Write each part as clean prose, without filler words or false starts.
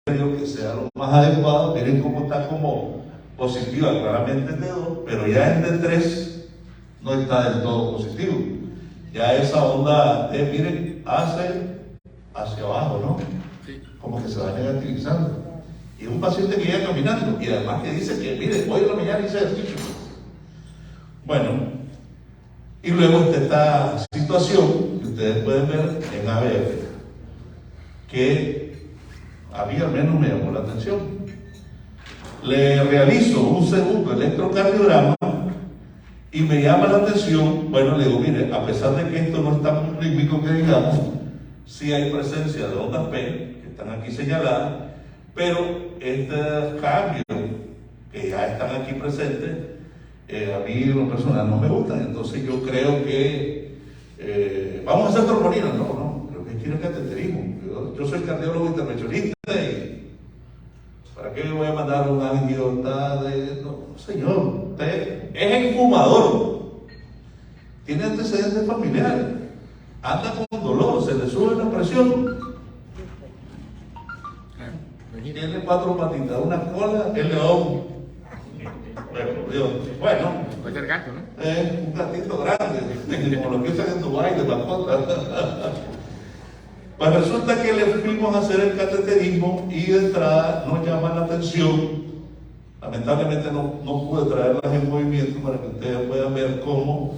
creo que sea lo más adecuado. Miren cómo está como positiva, claramente es de 2, pero ya en de 3 no está del todo positivo. Ya esa onda T, miren, hacia abajo, ¿no? Como que se va negativizando. Y es un paciente que llega caminando y además que dice que, mire, hoy en la mañana hice ejercicio. Bueno, y luego está esta situación que ustedes pueden ver en ABF, que a mí al menos me llamó la atención. Le realizo un segundo electrocardiograma y me llama la atención. Bueno, le digo, mire, a pesar de que esto no está muy rítmico que digamos, sí hay presencia de ondas P, que están aquí señaladas, pero estos cambios que ya están aquí presentes, a mí en lo personal no me gustan. Entonces yo creo que vamos a hacer troponina. No, creo que quiero cateterismo. Yo soy cardiólogo intervencionista y ¿para qué me voy a mandar un angiotade? No, señor, usted es fumador, tiene antecedentes familiares, anda con dolor, se le sube la presión, tiene 4 patitas, una cola, el león. Bueno, puede ser gato, ¿no? Un gatito grande, como lo que usan en Dubái de mascota. Pues resulta que le fuimos a hacer el cateterismo y de entrada nos llama la atención. Lamentablemente no pude traerlas en movimiento para que ustedes puedan ver cómo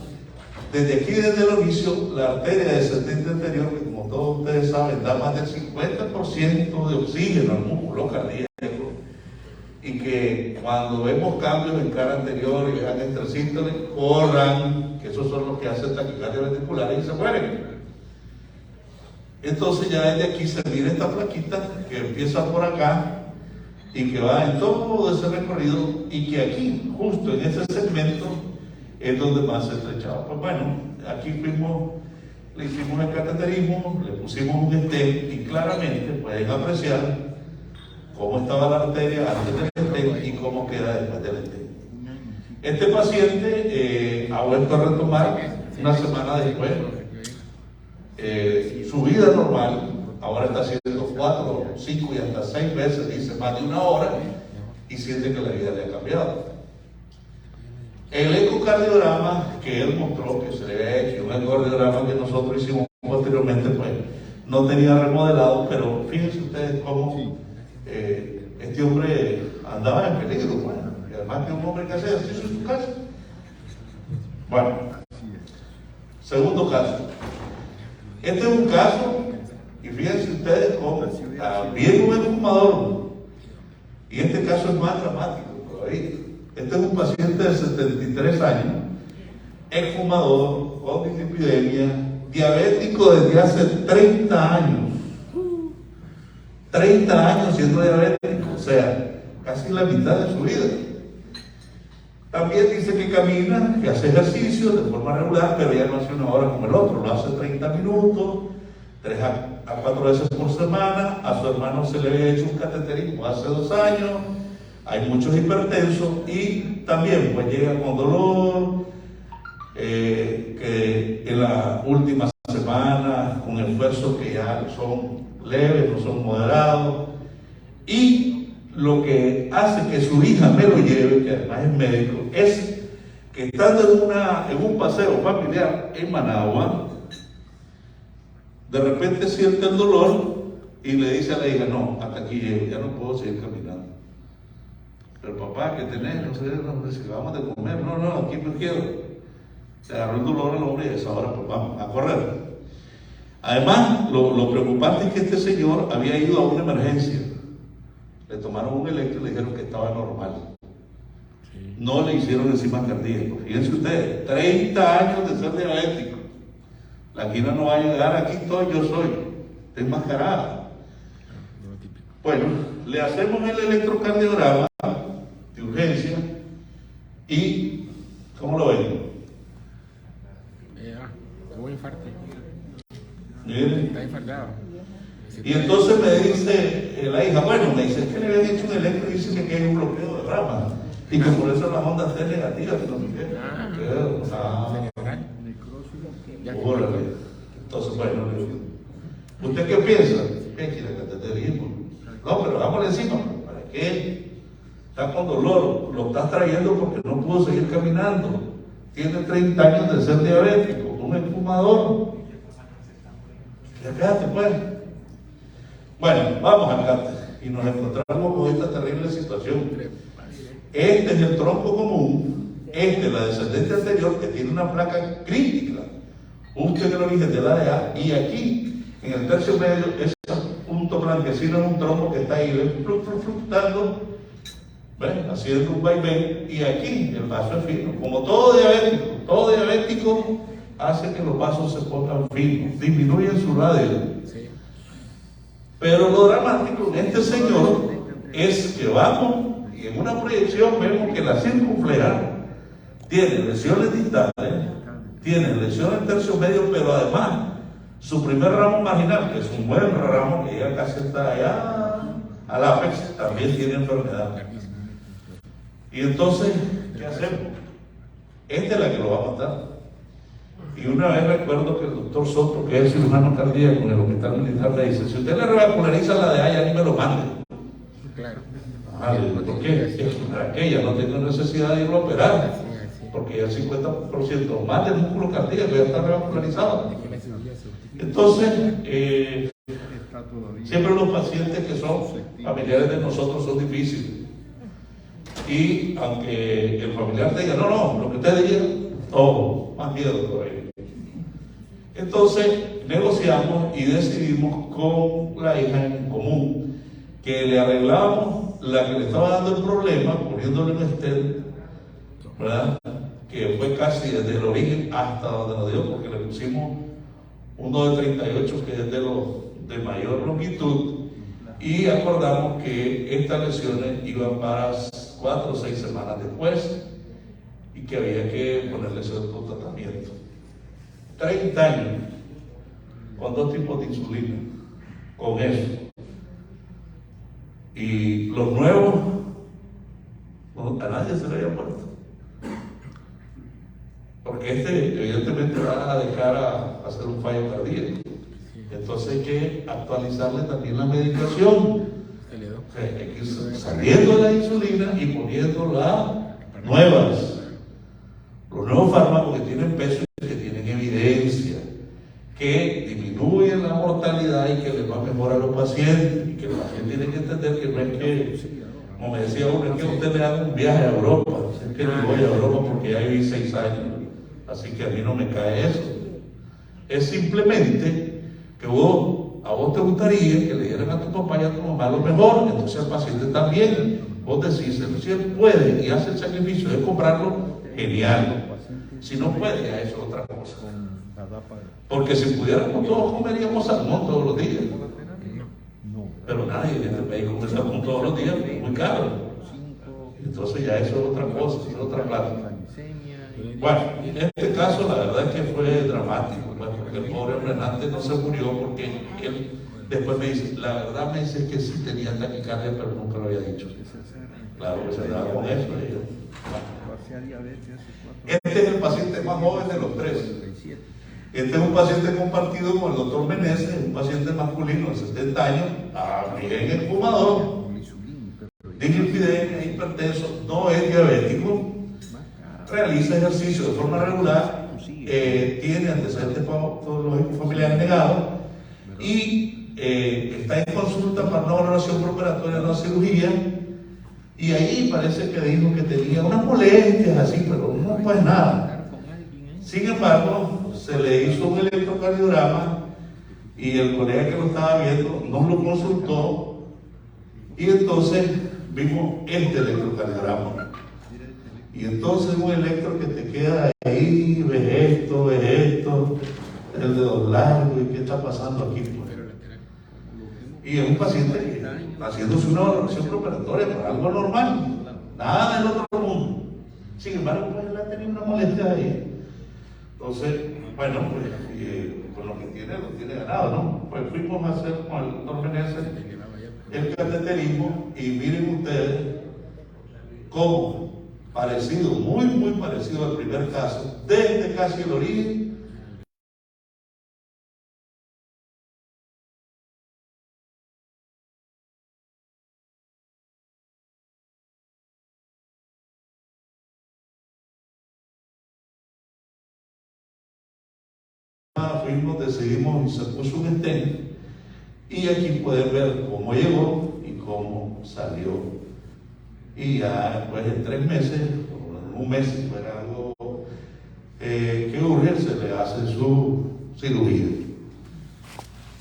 desde aquí, desde el orificio, la arteria descendente anterior, que como todos ustedes saben, da más del 50% de oxígeno al músculo cardíaco, y que cuando vemos cambios en cara anterior y vean extrasístoles, corran, que esos son los que hacen taquicardia ventricular y se mueren. Entonces ya desde aquí se mira esta plaquita que empieza por acá y que va en todo ese recorrido y que aquí, justo en ese segmento, es donde más se estrechaba. Pues bueno, aquí le hicimos el cateterismo, le pusimos un stent y claramente pueden apreciar cómo estaba la arteria antes del stent y cómo queda después del stent. Este paciente ha vuelto a retomar una semana después su vida normal. Ahora está haciendo 4, 5 y hasta 6 veces, dice más de 1 hora, y siente que la vida le ha cambiado. El ecocardiograma que él mostró que se le había hecho, un ecocardiograma que nosotros hicimos posteriormente, pues no tenía remodelado, pero fíjense ustedes cómo este hombre andaba en peligro, bueno, y además que un hombre que hace ejercicio en su casa. Bueno, segundo caso. Este es un caso, y fíjense ustedes cómo también un fumador, y este caso es más dramático todavía. Este es un paciente de 73 años, exfumador, con dislipidemia, diabético desde hace 30 años. 30 años siendo diabético, o sea, casi la mitad de su vida. También dice que camina, que hace ejercicio de forma regular, pero ya no hace 1 hora como el otro, lo hace 30 minutos, 3 a 4 veces por semana. A su hermano se le había hecho un cateterismo hace 2 años. Hay muchos hipertensos y también pues llega con dolor, que en la última semana con esfuerzos que ya son leves, no son moderados. Y lo que hace que su hija me lo lleve, que además es médico, es que estando en un paseo familiar en Managua, de repente siente el dolor y le dice a la hija, no, hasta aquí llego, ya no puedo seguir caminando. Pero papá, ¿qué tenés? No sé, si acabamos de comer. No, aquí me quedo. Se agarró el dolor al hombre y a esa hora pues vamos a correr. Además, lo preocupante es que este señor había ido a una emergencia. Le tomaron un electro y le dijeron que estaba normal. No le hicieron enzimas cardíacas. Fíjense ustedes, 30 años de ser diabético. La quina no va a llegar, aquí estoy, yo soy. Está enmascarada. Bueno, le hacemos el electrocardiograma de urgencia y ¿cómo lo ven? Tuvo infarto. Miren. Está infartado. Y entonces me dice la hija, bueno, me dice, es que le habían hecho un electro y dice que hay un bloqueo de rama y que por eso las ondas T negativas, que no sé qué. Órale. Entonces, bueno, ¿usted qué piensa? ¿Qué quiere cateterismo? No, pero dámosle encima. ¿Para qué? Está con dolor, lo estás trayendo porque no pudo seguir caminando. Tiene 30 años de ser diabético, un fumador. Ya quédate pues. Bueno, vamos adelante. Y nos encontramos con esta terrible situación. Este es el tronco común, este es la descendencia anterior que tiene una placa crítica, justo en el origen del área. Y aquí, en el tercio medio, ese punto blanquecino es un tronco que está ahí, fluctuando, haciendo un vaivén. Y aquí el vaso es fino, como todo diabético hace que los vasos se pongan finos, disminuyen su radio. Pero lo dramático en este señor es que vamos y en una proyección vemos que la circunfleja tiene lesiones distales, tiene lesiones en tercio medio, pero además su primer ramo marginal, que es un buen ramo que ya casi está allá al ápex, también tiene enfermedad. Y entonces, ¿qué hacemos? Esta es la que lo va a matar. Y una vez recuerdo que el doctor Soto, que es cirujano cardíaco en el hospital militar, le dice: si usted le revasculariza la de allá, ni me lo mande. Claro. ¿Por qué? Es que aquella no tengo necesidad de irlo a operar, porque ya el 50% más del músculo cardíaco ya está revascularizado. Entonces, siempre los pacientes que son familiares de nosotros son difíciles. Y aunque el familiar te diga: no, lo que usted diga, todo, más miedo todavía. Entonces negociamos y decidimos con la hija en común que le arreglábamos la que le estaba dando el problema, poniéndole un stent, ¿verdad? Que fue casi desde el origen hasta donde nos dio, porque le pusimos uno de 38 que es de mayor longitud, y acordamos que estas lesiones iban para 4 o 6 semanas después y que había que ponerle cierto tratamiento. 30 años con 2 tipos de insulina, con eso. Y los nuevos, a nadie se le había puesto. Porque evidentemente va a dejar a hacer un fallo cardíaco. Entonces hay que actualizarle también la medicación. O sea, hay que ir saliendo de la insulina y poniendo las nuevas. Los nuevos fármacos que tienen peso y que tienen evidencia, que disminuyen la mortalidad y que les va mejor a los pacientes. Y que el paciente tiene que entender que no es que, como me decía uno, es que usted le haga un viaje a Europa. Es que no voy a Europa porque ya viví 6 años. Así que a mí no me cae eso. Es simplemente que a vos te gustaría que le dieran a tu papá y a tu mamá lo mejor, entonces al paciente también. Vos decís: si él puede y hace el sacrificio de comprarlo, genial. Si no puede, ya eso es otra cosa. Porque si pudiéramos todos comeríamos salmón todos los días. Pero nadie en este país come salmón todos los días, es muy caro. Entonces ya eso es otra cosa, es otra plata. Bueno, en este caso la verdad es que fue dramático, porque el pobre Renante no se murió porque él después me dice: la verdad me dice que sí tenía taquicardia, pero nunca lo había dicho. Claro que se daba con eso. Este es el paciente más joven de los 3. Este es un paciente compartido con el doctor Meneses, un paciente masculino de 70 años, también es fumador, dislipidemia, hipertenso, no es diabético, realiza ejercicio de forma regular, tiene antecedentes patológicos familiares negados y está en consulta para una valoración preoperatoria de una cirugía. Y ahí parece que dijo que tenía unas molestias así, pero no fue nada. Sin embargo, se le hizo un electrocardiograma y el colega que lo estaba viendo no lo consultó. Y entonces vimos este electrocardiograma. Y entonces un electro que te queda ahí, ves esto, el dedo largo, y qué está pasando aquí. Y es un paciente haciéndose una valoración preparatoria para algo normal, nada del otro mundo. Sin embargo, pues él ha tenido una molestia ahí. Entonces, bueno, pues lo que tiene, lo tiene ganado, ¿no? Pues fuimos a hacer con el doctor Meneses el cateterismo y miren ustedes cómo parecido, muy parecido al primer caso, desde casi el origen fuimos, decidimos y se puso un stent, y aquí pueden ver cómo llegó y cómo salió. Y ya después de 3 meses, o un mes, si fuera algo que urge, se le hace su cirugía.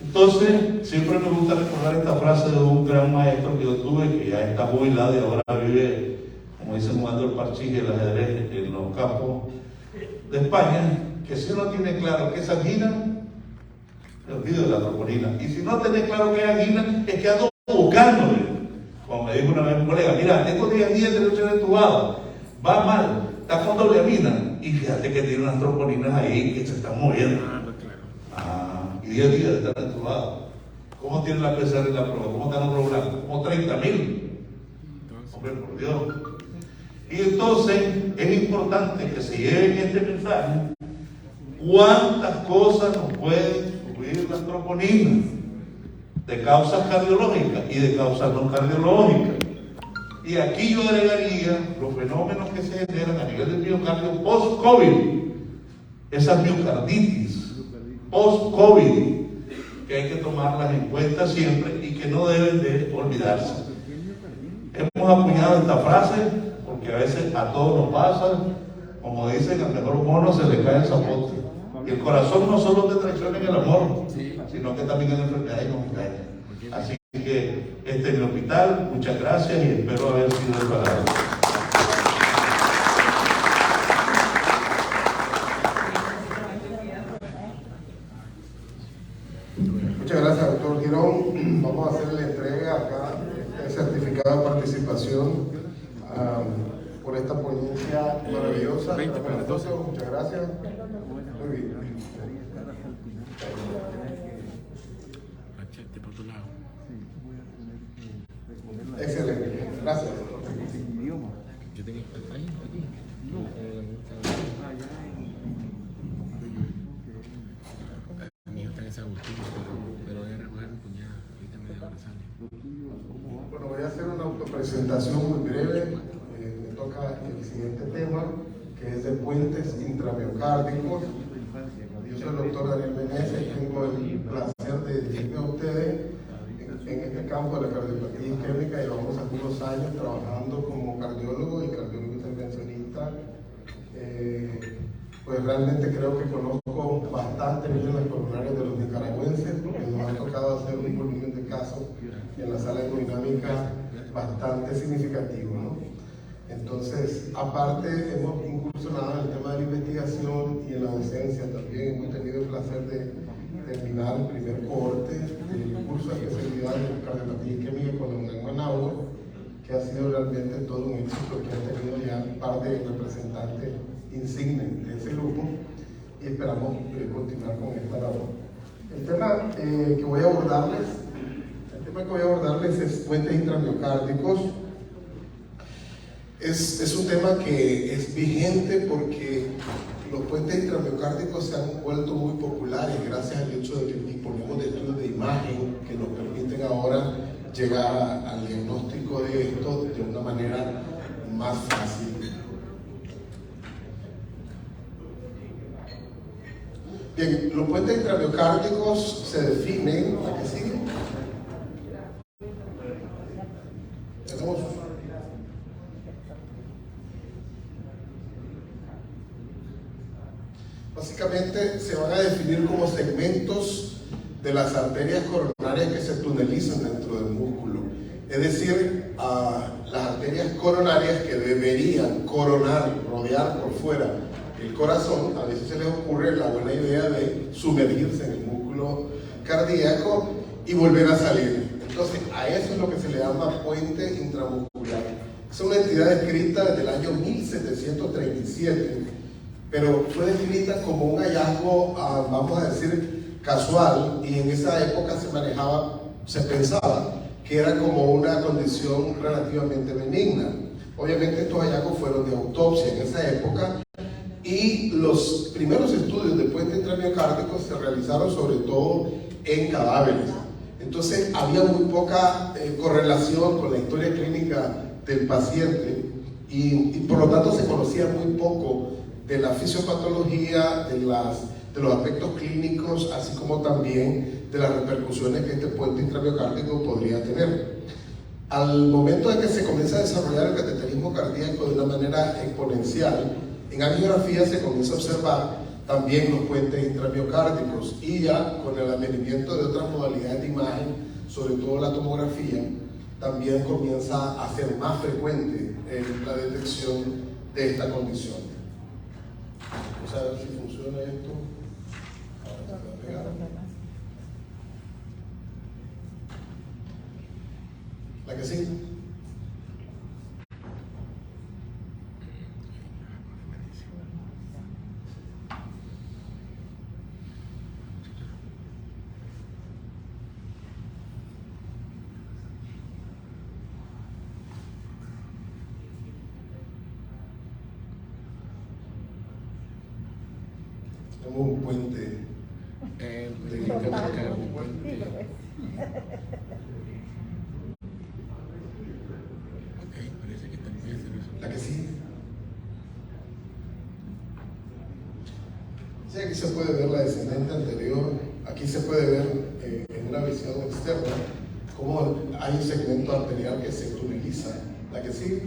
Entonces, siempre me gusta recordar esta frase de un gran maestro que yo tuve, que ya está jubilado y ahora vive, como dicen, jugando el parchís y el ajedrez en los campos de España, que si uno tiene claro que es angina, me olvido de la troponina. Y si no tenés claro que es angina, es que ando buscándole. Como me dijo una vez un colega, mira, tengo 10 días de noche entubado, va mal, está con doble amina. Y fíjate que tiene unas troponinas ahí que se están moviendo. Y 10 días de estar entubado. ¿Cómo tiene la PCR en la prueba? ¿Cómo están los blancos? Como 30.000. Hombre, por Dios. Y entonces es importante que se lleven este mensaje. ¿Cuántas cosas nos pueden subir las troponinas? De causas cardiológicas y de causas no cardiológicas. Y aquí yo agregaría los fenómenos que se generan a nivel del miocardio post-COVID. Esas miocarditis post-COVID, que hay que tomarlas en cuenta siempre y que no deben de olvidarse. Hemos acuñado esta frase porque a veces a todos nos pasa, como dicen, al mejor mono se le cae el zapote. Y el corazón no solo te traiciona en el amor, sino que también en la enfermedad y nos engaña. Así que este es mi hospital, muchas gracias y espero haber sido de palabra. Muchas gracias, doctor Girón. Vamos a hacer la entrega acá del certificado de participación por esta ponencia maravillosa. Muchas gracias. Muy bien. Excelente. Gracias. Yo tenía ahí, aquí. Mi hijo está en San Agustín, pero voy a recoger a mi cuñada. Ahorita media hora sale. Bueno, voy a hacer una autopresentación muy breve. Me toca el siguiente tema, que es de puentes intramiocárdicos. Yo soy el doctor Daniel Meneses y tengo el placer de dirigirme a ustedes en este campo de la cardiopatía isquémica. Llevamos algunos años trabajando como cardiólogo y cardiólogo intervencionista. Pues realmente creo que conozco bastante bien las coronarias de los nicaragüenses, porque nos ha tocado hacer un volumen de casos en la sala hemodinámica bastante significativo, ¿no? Entonces, aparte, hemos incursionado en el tema de la investigación y en la docencia también. Hemos tenido el placer de terminar el primer cohorte del curso de especialidad de cardiopatía isquémica con la UNAM Managua, que ha sido realmente todo un éxito, que ha tenido ya un par de representantes insignes de ese grupo y esperamos continuar con esta labor. El tema que voy a abordarles es puentes intramiocárdicos. Es un tema que es vigente porque los puentes intramiocárdicos se han vuelto muy populares gracias al hecho de que disponemos de estudios de imagen que nos permiten ahora llegar al diagnóstico de esto de una manera más fácil. Bien, los puentes intramiocárdicos se definen, ¿la que sigue? Tenemos básicamente se van a definir como segmentos de las arterias coronarias que se tunelizan dentro del músculo. Es decir, las arterias coronarias que deberían coronar, rodear por fuera el corazón, a veces se les ocurre la buena idea de sumergirse en el músculo cardíaco y volver a salir. Entonces, a eso es lo que se le llama puente intramuscular. Es una entidad descrita desde el año 1737, pero fue descrita como un hallazgo, vamos a decir, casual, y en esa época se pensaba que era como una condición relativamente benigna. Obviamente estos hallazgos fueron de autopsia en esa época, y los primeros estudios de puentes intramiocárdicos se realizaron sobre todo en cadáveres. Entonces había muy poca correlación con la historia clínica del paciente y por lo tanto se conocía muy poco de la fisiopatología, de las de los aspectos clínicos, así como también de las repercusiones que este puente intramiocárdico podría tener. Al momento de que se comienza a desarrollar el cateterismo cardíaco de una manera exponencial, en angiografía se comienza a observar también los puentes intramiocárdicos, y ya con el advenimiento de otras modalidades de imagen, sobre todo la tomografía, también comienza a ser más frecuente la detección de esta condición. Vamos a ver si funciona esto. Ahora se va a pegar. ¿La que sí? Tenemos un puente. Parece que también se resuelve. La que sí. Sí, aquí se puede ver la descendente anterior. Aquí se puede ver en una visión externa cómo hay un segmento arterial que se tuneliza. La que sí.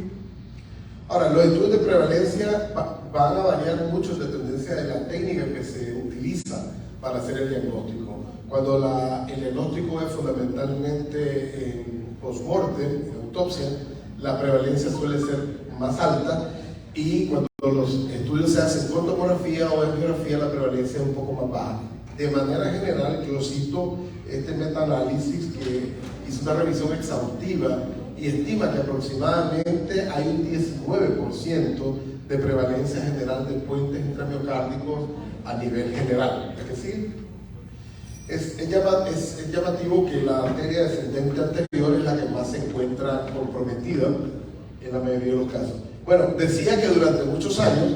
Ahora, los estudios de prevalencia van a variar mucho en dependencia de la técnica que se utiliza para hacer el diagnóstico. Cuando el diagnóstico es fundamentalmente en post-mortem, en autopsia, la prevalencia suele ser más alta, y cuando los estudios se hacen con tomografía o angiografía, la prevalencia es un poco más baja. De manera general, yo cito este metaanálisis que hizo una revisión exhaustiva y estima que aproximadamente hay un 19% de prevalencia general de puentes intramiocárdicos a nivel general. ¿Es que sí? Es llamativo que la arteria descendente anterior es la que más se encuentra comprometida en la mayoría de los casos. Bueno, decía que durante muchos años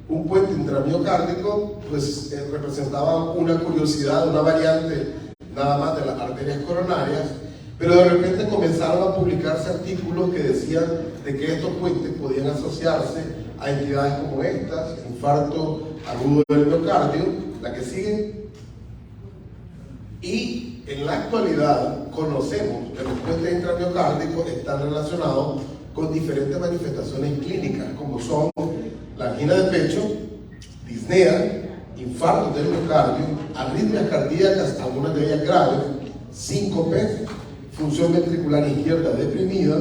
un puente intramiocárdico pues, representaba una curiosidad, una variante nada más de las arterias coronarias, pero de repente comenzaron a publicarse artículos que decían de que estos puentes podían asociarse a entidades como estas: infarto agudo del miocardio, la que sigue. Y en la actualidad conocemos que los puentes intramiocárdicos están relacionados con diferentes manifestaciones clínicas, como son la angina de pecho, disnea, infarto del miocardio, arritmias cardíacas, algunas de ellas graves, síncope, función ventricular izquierda deprimida,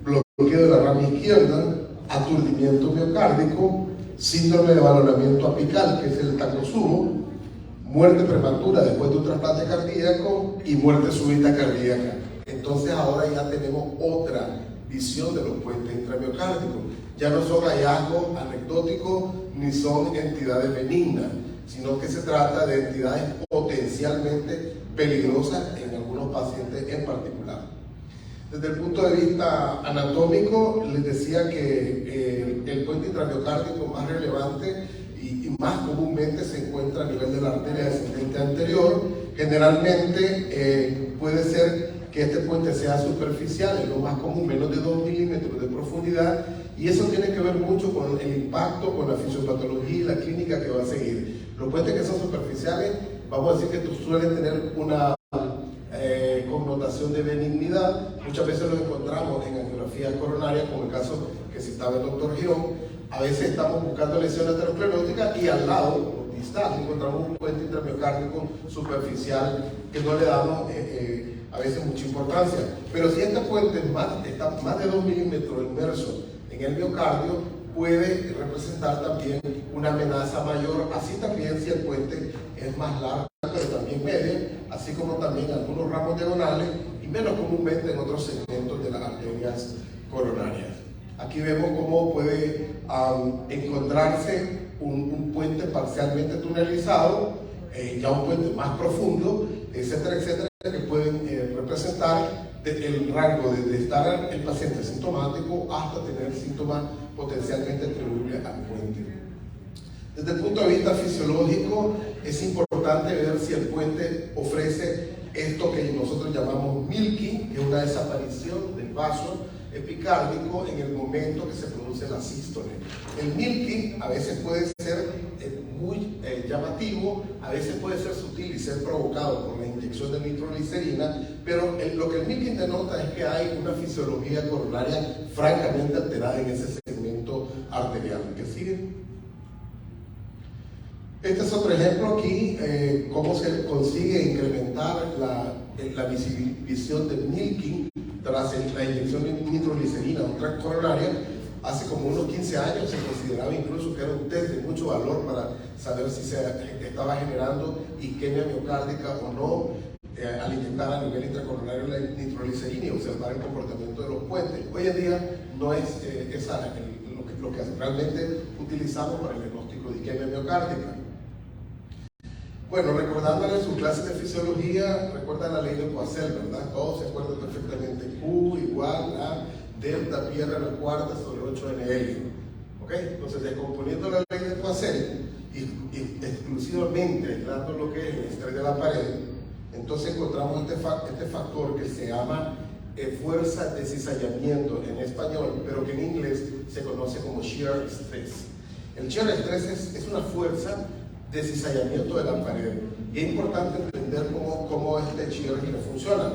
bloqueo de la rama izquierda, aturdimiento miocárdico, síndrome de valoramiento apical, que es el Takotsubo, muerte prematura después de un trasplante cardíaco y muerte súbita cardíaca. Entonces ahora ya tenemos otra visión de los puentes intramiocárdicos. Ya no son hallazgos anecdóticos ni son entidades benignas, sino que se trata de entidades potencialmente peligrosas en algunos pacientes en particular. Desde el punto de vista anatómico, les decía que el puente intramiocárdico más relevante y más comúnmente se encuentra a nivel de la arteria descendente anterior. Generalmente puede ser que este puente sea superficial, es lo más común, menos de 2 milímetros de profundidad, y eso tiene que ver mucho con el impacto, con la fisiopatología y la clínica que va a seguir. Los puentes que son superficiales, vamos a decir que suelen tener una connotación de benignidad. Muchas veces los encontramos en angiografía coronaria, como el caso que citaba el doctor Girón. A veces estamos buscando lesiones ateroscleróticas y al lado distal encontramos un puente intramiocárdico superficial que no le damos a veces mucha importancia. Pero si este puente está más de 2 milímetros inmerso en el miocardio, puede representar también una amenaza mayor. Así también si el puente es más largo, pero también medio, así como también algunos ramos diagonales y menos comúnmente en otros segmentos de las arterias coronarias. Aquí vemos cómo puede encontrarse un puente parcialmente tunelizado, ya un puente más profundo, etcétera, etcétera, que pueden representar el rango de estar el paciente sintomático hasta tener síntomas potencialmente atribuibles al puente. Desde el punto de vista fisiológico, es importante ver si el puente ofrece esto que nosotros llamamos milking, que es una desaparición del vaso epicárdico en el momento que se produce la sístole. El milking a veces puede ser muy llamativo, a veces puede ser sutil y ser provocado por la inyección de nitroglicerina, pero lo que el Milking denota es que hay una fisiología coronaria francamente alterada en ese segmento arterial. ¿Qué sigue? Este es otro ejemplo aquí, cómo se consigue incrementar la visión de Milking tras la inyección de nitroglicerina coronaria. Hace como unos 15 años se consideraba incluso que era un test de mucho valor para saber si se estaba generando isquemia miocárdica o no al inyectar a nivel intracoronario la nitroglicerina y observar el comportamiento de los puentes. Hoy en día no es lo que realmente utilizamos para el diagnóstico de isquemia miocárdica. Bueno, recordándole su clase de fisiología, recuerdan la ley de Poiseuille, ¿verdad? Todos se acuerdan perfectamente. Q igual a delta pi r a la cuarta sobre 8NL. ¿Ok? Entonces, descomponiendo la ley de Poiseuille y exclusivamente aislando lo que es el estrés de la pared, entonces encontramos este factor que se llama fuerza de cizallamiento en español, pero que en inglés se conoce como shear stress. El shear stress es una fuerza de cizallamiento de la pared. Y es importante entender cómo este shear funciona.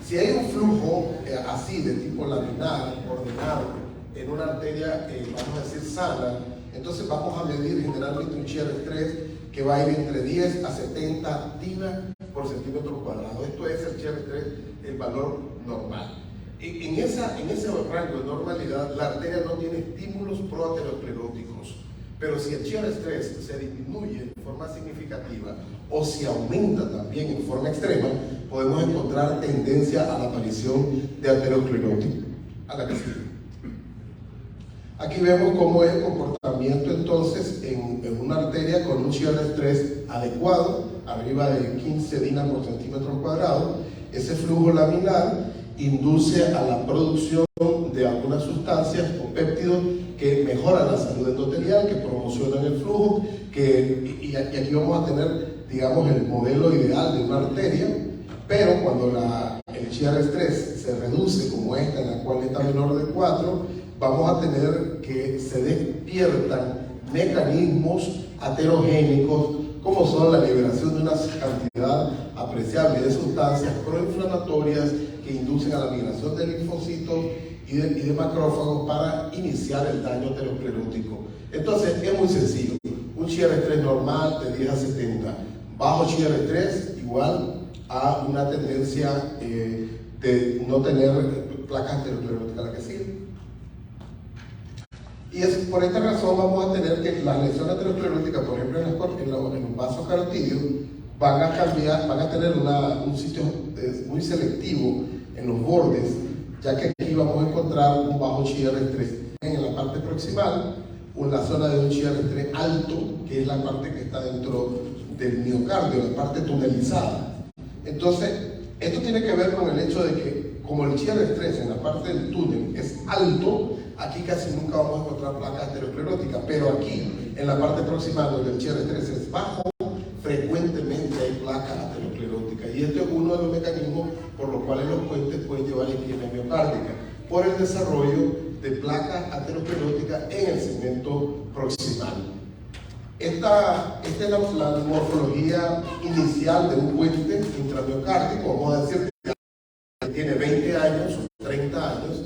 Si hay un flujo así, de tipo laminar, ordenado, en una arteria, vamos a decir, sana, entonces vamos a medir generalmente un shear stress que va a ir entre 10 a 70 tina por centímetro cuadrado. Esto es el shear stress, el valor normal. En ese rango de normalidad, la arteria no tiene estímulos proateroscleróticos. Pero si el shear stress se disminuye de forma significativa o si aumenta también en forma extrema, podemos encontrar tendencia a la aparición de aterosclerosis. A la que sigue. Aquí vemos cómo es el comportamiento entonces en una arteria con un shear stress adecuado, arriba de 15 dinas por centímetro cuadrado. Ese flujo laminar induce a la producción de algunas sustancias o péptidos que mejoran la salud endotelial, que promocionan el flujo, y aquí vamos a tener, digamos, el modelo ideal de una arteria, pero cuando el shear stress se reduce, como esta, en la cual está menor de 4, vamos a tener que se despiertan mecanismos aterogénicos, como son la liberación de una cantidad apreciable de sustancias proinflamatorias que inducen a la migración de linfocitos y de macrófagos para iniciar el daño aterosclerótico. Entonces es muy sencillo. Un shear stress normal de 10 a 70, bajo shear stress igual a una tendencia de no tener placas ateroscleróticas. La que sigue. Y es por esta razón vamos a tener que las lesiones ateroscleróticas, por ejemplo en los vasos carotídeos, van a tener un sitio muy selectivo en los bordes, ya que aquí vamos a encontrar un bajo shear stress en la parte proximal, o en la zona de un shear stress alto, que es la parte que está dentro del miocardio, la parte tunelizada. Entonces, esto tiene que ver con el hecho de que, como el shear stress en la parte del túnel es alto, aquí casi nunca vamos a encontrar placas ateroscleróticas, pero aquí, en la parte proximal, donde el shear stress es bajo, frecuentemente hay placas ateroscleróticas. Y este es uno de los mecanismos por los cuales los puentes pueden llevar a isquemia miocárdica, por el desarrollo de placas ateroscleróticas en el segmento proximal. Esta es la morfología inicial de un puente intramiocárdico, vamos a decir que tiene 20 años o 30 años.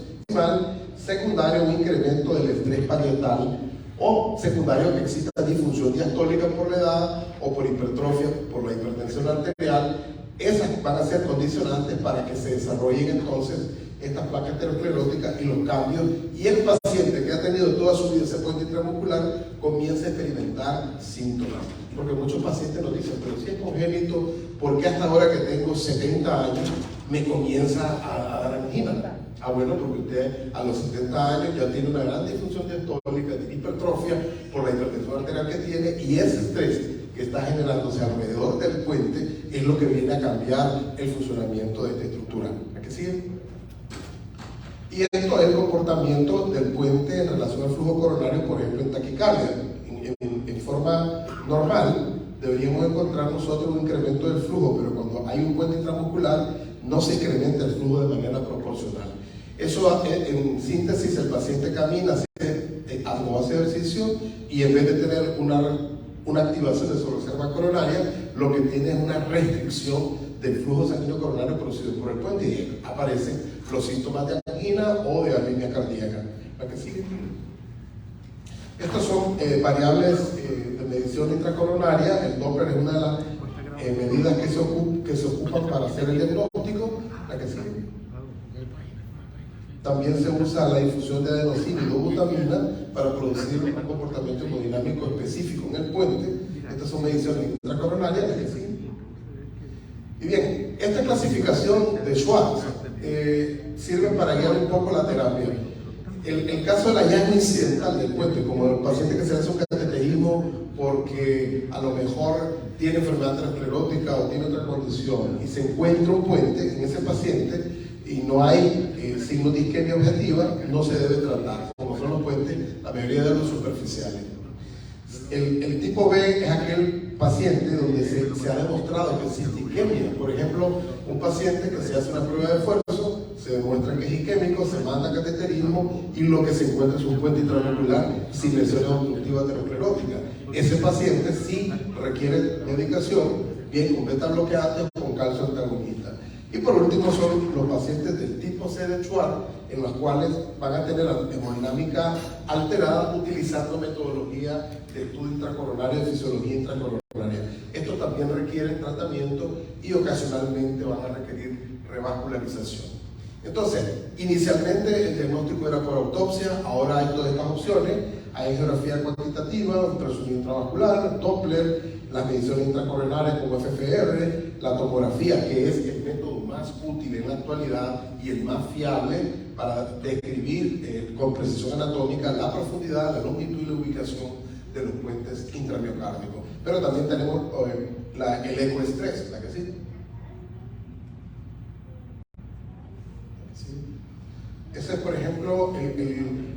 Secundario, un incremento del estrés parietal, o secundario que exista disfunción diastólica por la edad o por hipertrofia, por la hipertensión arterial. Esas van a ser condicionantes para que se desarrollen entonces estas placas ateroscleróticas y los cambios, y el paciente que ha tenido toda su vida ese puente intramuscular comienza a experimentar síntomas. Porque muchos pacientes nos dicen, pero si es congénito, ¿por qué hasta ahora que tengo 70 años me comienza a dar angina? Bueno, porque usted a los 70 años ya tiene una gran disfunción diastólica, de hipertrofia por la hipertensión arterial que tiene, y ese estrés que está generándose alrededor del puente es lo que viene a cambiar el funcionamiento de esta estructura. ¿A qué sigue? Y esto es el comportamiento del puente en relación al flujo coronario, por ejemplo, en taquicardia. En forma normal, deberíamos encontrar nosotros un incremento del flujo, pero cuando hay un puente intramuscular, no se incrementa el flujo de manera proporcional. Eso, en síntesis, el paciente camina, hace ejercicio, y en vez de tener una activación de su reserva coronaria, lo que tiene es una restricción del flujo sanguíneo coronario producido por el puente y aparecen los síntomas de angina o de arritmia cardíaca. ¿La que sigue? Estas son variables de medición intracoronaria. El Doppler es una de las medidas que se ocupan para hacer el diagnóstico. ¿La que sigue? También se usa la difusión de adenosina y dobutamina para producir un comportamiento hemodinámico específico en el puente. Estas son mediciones intracoronarias. ¿La que sigue? Y bien, esta clasificación de Schwartz sirve para guiar un poco la terapia. El caso del hallazgo incidental del puente, como el paciente que se hace un cateterismo porque a lo mejor tiene enfermedad aterosclerótica o tiene otra condición y se encuentra un puente en ese paciente y no hay signos de isquemia objetiva, no se debe tratar, como son los puentes, la mayoría de los superficiales. El tipo B es aquel paciente donde se ha demostrado que existe isquemia. Por ejemplo, un paciente que se hace una prueba de esfuerzo, se demuestra que es isquémico, se manda a cateterismo y lo que se encuentra es un puente intramuscular sin lesiones obstructivas ateroscleróticas. Ese paciente sí requiere medicación, bien con beta bloqueantes o con calcio antagonista. Y por último son los pacientes del tipo C de Schwartz, en los cuales van a tener la hemodinámica alterada utilizando metodología de estudio intracoronario, de fisiología intracoronaria. Estos también requieren tratamiento y ocasionalmente van a requerir revascularización. Entonces, inicialmente el diagnóstico era por autopsia, ahora hay todas estas opciones. Hay geografía cuantitativa, ultrasonido intravascular, Doppler, las mediciones intracoronarias como FFR, la tomografía, que es el método más útil en la actualidad y el más fiable para describir con precisión anatómica la profundidad, la longitud y la ubicación de los puentes intramiocárdicos. Pero también tenemos el ecoestrés, ¿la que sí? Ese es, por ejemplo,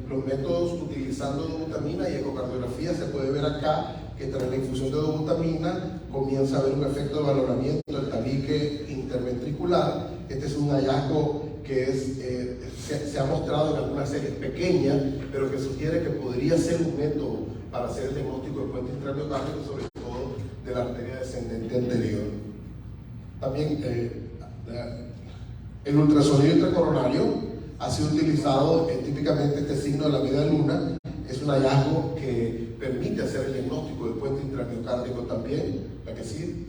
los métodos utilizando dobutamina y ecocardiografía. Se puede ver acá que tras la infusión de dobutamina comienza a haber un efecto de valoramiento del tabique interventricular. Este es un hallazgo que se ha mostrado en algunas series pequeñas, pero que sugiere que podría ser un método para hacer el diagnóstico de puente intramiocárdico, sobre todo de la arteria descendente anterior. También el ultrasonido intracoronario ha sido utilizado típicamente este signo de la media luna. Es un hallazgo que permite hacer el diagnóstico del puente intramiocárdico también, la que sí.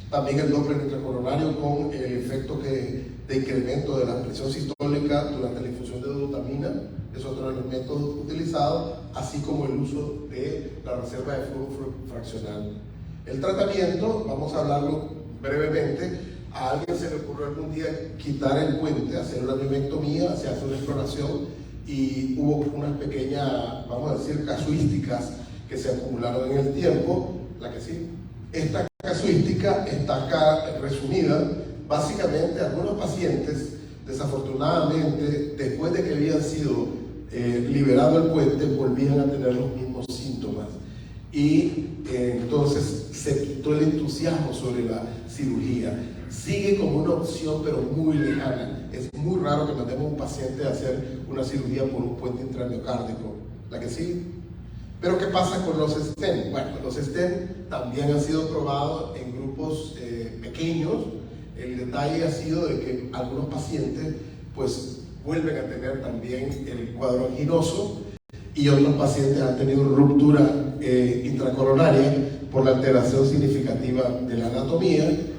También el Doppler intracoronario con el efecto de incremento de la presión sistólica durante la infusión de dobutamina, es otro de los métodos utilizados, así como el uso de la reserva de flujo fraccional. El tratamiento, vamos a hablarlo brevemente. A alguien se le ocurrió algún día quitar el puente, hacer una miomectomía, se hace una exploración y hubo unas pequeñas, vamos a decir, casuísticas que se acumularon en el tiempo. La que sí. Esta casuística está acá resumida. Básicamente, algunos pacientes, desafortunadamente, después de que habían sido liberado el puente, volvían a tener los mismos síntomas. Y entonces se quitó el entusiasmo sobre la cirugía. Sigue como una opción, pero muy lejana. Es muy raro que mandemos a un paciente a hacer una cirugía por un puente intramiocárdico. ¿La que sí? Pero ¿qué pasa con los stent? Bueno, los stent también han sido probados en grupos pequeños. El detalle ha sido de que algunos pacientes pues vuelven a tener también el cuadro anginoso y otros pacientes han tenido ruptura intracoronaria por la alteración significativa de la anatomía,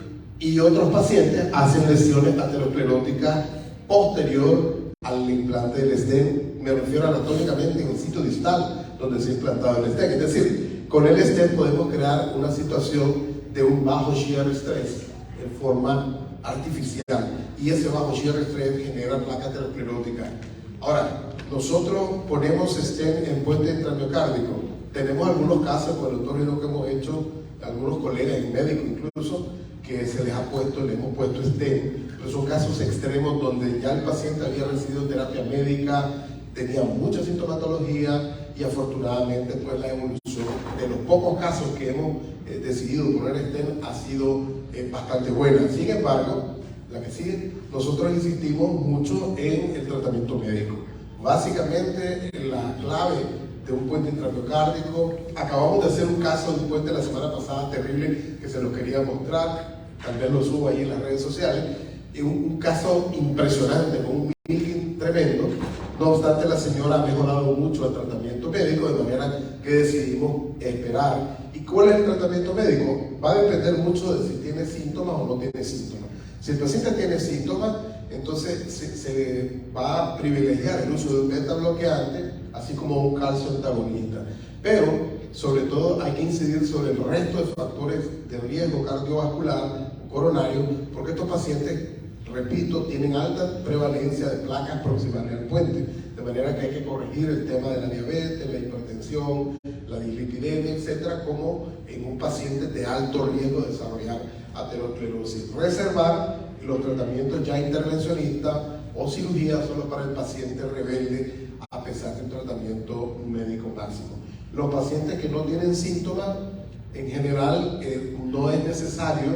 y otros pacientes hacen lesiones ateroscleróticas posterior al implante del stent. Me refiero anatómicamente en el sitio distal donde se ha implantado el stent. Es decir, con el stent podemos crear una situación de un bajo shear stress en forma artificial, y ese bajo shear stress genera placa aterosclerótica. Ahora, nosotros ponemos stent en puente intramiocárdico. Tenemos algunos casos con el doctor que hemos hecho, algunos colegas y médicos incluso, que se les ha puesto, le hemos puesto stent, pero son casos extremos donde ya el paciente había recibido terapia médica, tenía mucha sintomatología y afortunadamente pues la evolución de los pocos casos que hemos decidido poner stent ha sido bastante buena. Sin embargo, la que sigue, nosotros insistimos mucho en el tratamiento médico. Básicamente la clave de un puente intrapiocárdico. Acabamos de hacer un caso de un puente la semana pasada terrible que se los quería mostrar, tal vez lo subo ahí en las redes sociales, y un caso impresionante con un milking tremendo. No obstante, la señora ha mejorado mucho el tratamiento médico, de manera que decidimos esperar. ¿Y cuál es el tratamiento médico? Va a depender mucho de si tiene síntomas o no tiene síntomas. Si el paciente tiene síntomas, entonces se va a privilegiar el uso de un beta bloqueante, así como un calcio antagonista. Pero, sobre todo, hay que incidir sobre el resto de factores de riesgo cardiovascular o coronario, porque estos pacientes, repito, tienen alta prevalencia de placas proximales al puente, de manera que hay que corregir el tema de la diabetes, la hipertensión, la dislipidemia, etcétera, como en un paciente de alto riesgo de desarrollar aterosclerosis. Reservar los tratamientos ya intervencionistas o cirugía solo para el paciente rebelde, a pesar del tratamiento médico máximo. Los pacientes que no tienen síntomas, en general, no es necesario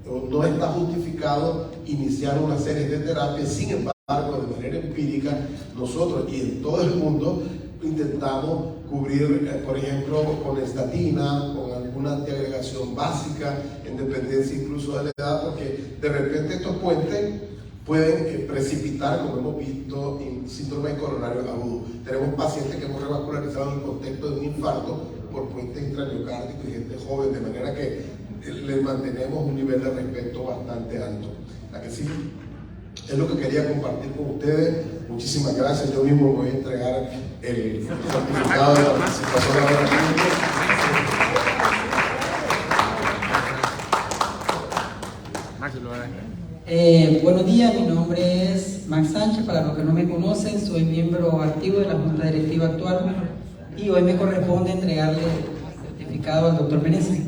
o no está justificado iniciar una serie de terapias. Sin embargo, de manera empírica, nosotros y en todo el mundo intentamos cubrir, por ejemplo, con estatina, con alguna antiagregación básica, en dependencia incluso de la edad, porque de repente estos puentes pueden precipitar, como hemos visto, en síndrome coronario agudo. Tenemos pacientes que hemos revascularizado en el contexto de un infarto por puentes intramiocárdicos y gente joven, de manera que le mantenemos un nivel de respeto bastante alto. ¿A que sí? Es lo que quería compartir con ustedes. Muchísimas gracias. Yo mismo voy a entregar el certificado de participación ahora mismo. Buenos días, mi nombre es Max Sánchez. Para los que no me conocen, soy miembro activo de la Junta Directiva actual y hoy me corresponde entregarle el certificado al doctor Meneses.